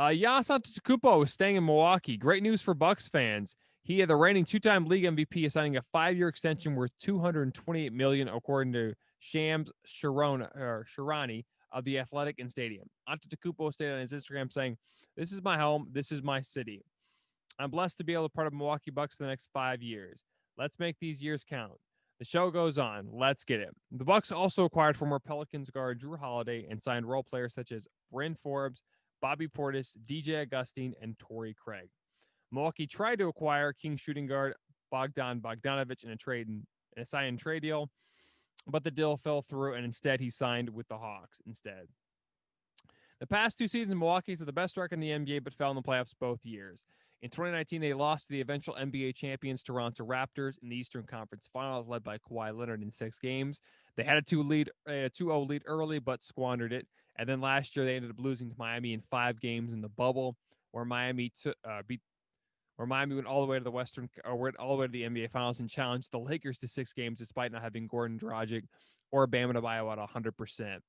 Giannis Antetokounmpo is staying in Milwaukee. Great news for Bucks fans. He had the reigning two-time league MVP, signing a 5-year extension worth $228 million, according to Shams Sharani of the Athletic and Stadium. Antetokounmpo stated on his Instagram saying, "This is my home. This is my city. I'm blessed to be able to be part of Milwaukee Bucks for the next 5 years. Let's make these years count." The show goes on. Let's get it. The Bucks also acquired former Pelicans guard Drew Holiday and signed role players such as Bryn Forbes, Bobby Portis, DJ Augustine, and Torrey Craig. Milwaukee tried to acquire King shooting guard Bogdan Bogdanovic in a sign and trade deal, but the deal fell through, and instead he signed with the Hawks instead. The past 2 seasons, Milwaukee's had the best record in the NBA, but fell in the playoffs both years. In 2019, they lost to the eventual NBA champions Toronto Raptors in the Eastern Conference Finals, led by Kawhi Leonard in 6 games. They had a 2-0 lead early, but squandered it. And then last year, they ended up losing to Miami in 5 games in the bubble, where Miami went all the way to went all the way to the NBA Finals and challenged the Lakers to 6 games, despite not having Gordon Dragic or Bam Adebayo at 100%.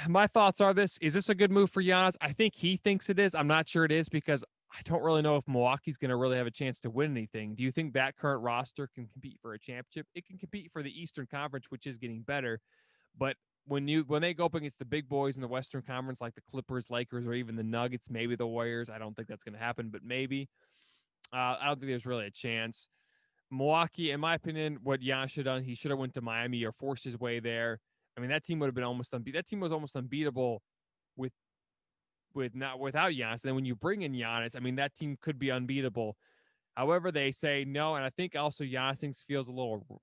My thoughts are this. Is this a good move for Giannis? I think he thinks it is. I'm not sure it is because I don't really know if Milwaukee's going to really have a chance to win anything. Do you think that current roster can compete for a championship? It can compete for the Eastern Conference, which is getting better. But when they go up against the big boys in the Western Conference, like the Clippers, Lakers, or even the Nuggets, maybe the Warriors, I don't think that's going to happen, but maybe. I don't think there's really a chance. Milwaukee, in my opinion, what Giannis should have done, he should have went to Miami or forced his way there. I mean, that team would have been almost unbeatable. That team was almost unbeatable with not without Giannis. And then when you bring in Giannis, I mean, that team could be unbeatable. However, they say no, and I think also Giannis feels a little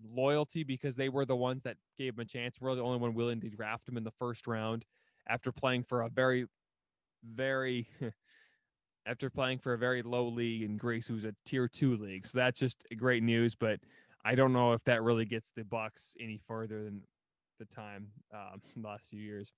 loyalty because they were the ones that gave him a chance. We're the only one willing to draft him in the first round after playing for a very, very after playing for a very low league in Greece, who's a tier 2 league. So that's just great news, but I don't know if that really gets the Bucks any further than the time in the last few years.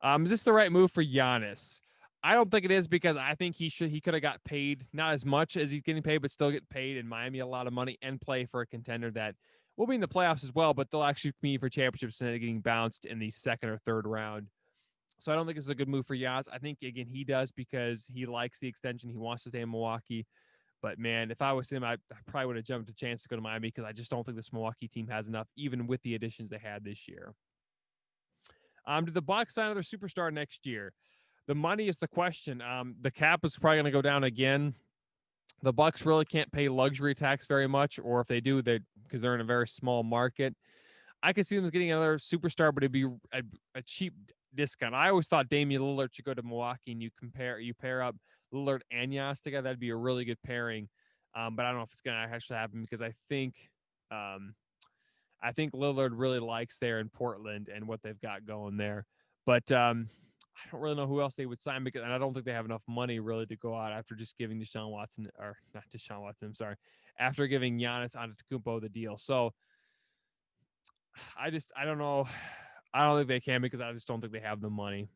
Is this the right move for Giannis? I don't think it is because I think he could have got paid not as much as he's getting paid, but still get paid in Miami a lot of money and play for a contender that will be in the playoffs as well, but they'll actually be for championships instead of getting bounced in the second or third round. So I don't think it's a good move for Giannis. I think again he does because he likes the extension. He wants to stay in Milwaukee. But man, if I was him, I probably would have jumped a chance to go to Miami because I just don't think this Milwaukee team has enough, even with the additions they had this year. Do the Bucks sign another superstar next year? The money is the question. The cap is probably going to go down again. The Bucks really can't pay luxury tax very much, or if they do, because they're in a very small market. I could see them getting another superstar, but it'd be a cheap discount. I always thought Damian Lillard should go to Milwaukee, and you pair up Lillard and Giannis together. That'd be a really good pairing. But I don't know if it's going to actually happen because I think Lillard really likes there in Portland and what they've got going there. But I don't really know who else they would sign and I don't think they have enough money really to go out after just giving Deshaun Watson, or not Deshaun Watson, I'm sorry, after giving Giannis Antetokounmpo the deal. So I don't know. I don't think they can because I just don't think they have the money.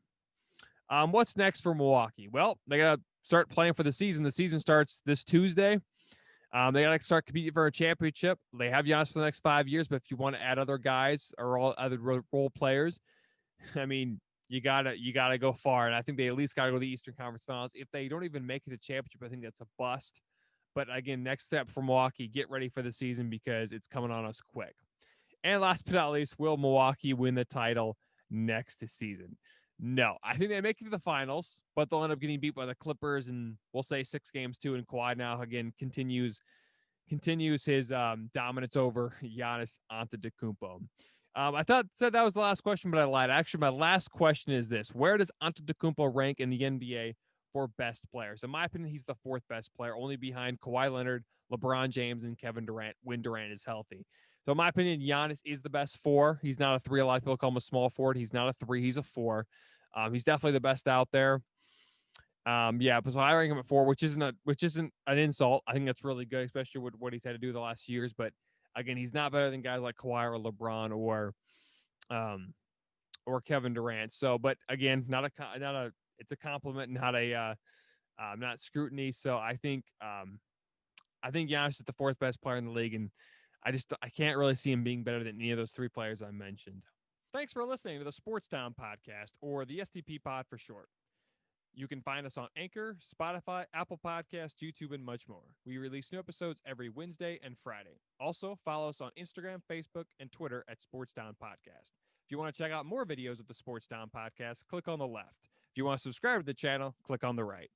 What's next for Milwaukee? Well, they got to start playing for the season. The season starts this Tuesday. They got to start competing for a championship. They have Giannis for the next 5 years, but if you want to add other guys or all other role players, I mean, you gotta go far. And I think they at least got to go to the Eastern Conference Finals. If they don't even make it to championship, I think that's a bust. But again, next step for Milwaukee, get ready for the season because it's coming on us quick. And last but not least, will Milwaukee win the title next season? No, I think they make it to the finals, but they'll end up getting beat by the Clippers, and we'll say 6 games, 2, and Kawhi now again continues his dominance over Giannis Antetokounmpo. I said that was the last question, but I lied. Actually, my last question is this: where does Antetokounmpo rank in the NBA for best players? In my opinion, he's the 4th best player, only behind Kawhi Leonard, LeBron James, and Kevin Durant when Durant is healthy. So in my opinion, Giannis is the best 4. He's not a 3. A lot of people call him a small forward. He's not a 3. He's a 4. He's definitely the best out there. Yeah, so I rank him at 4, which isn't an insult. I think that's really good, especially with what he's had to do the last few years. But again, he's not better than guys like Kawhi or LeBron or Kevin Durant. So, but again, it's a compliment, not scrutiny. So I think Giannis is the 4th best player in the league, and I can't really see him being better than any of those 3 players I mentioned. Thanks for listening to the Sports Town Podcast, or the STP Pod for short. You can find us on Anchor, Spotify, Apple Podcasts, YouTube, and much more. We release new episodes every Wednesday and Friday. Also, follow us on Instagram, Facebook, and Twitter at Sports Town Podcast. If you want to check out more videos of the Sports Town Podcast, click on the left. If you want to subscribe to the channel, click on the right.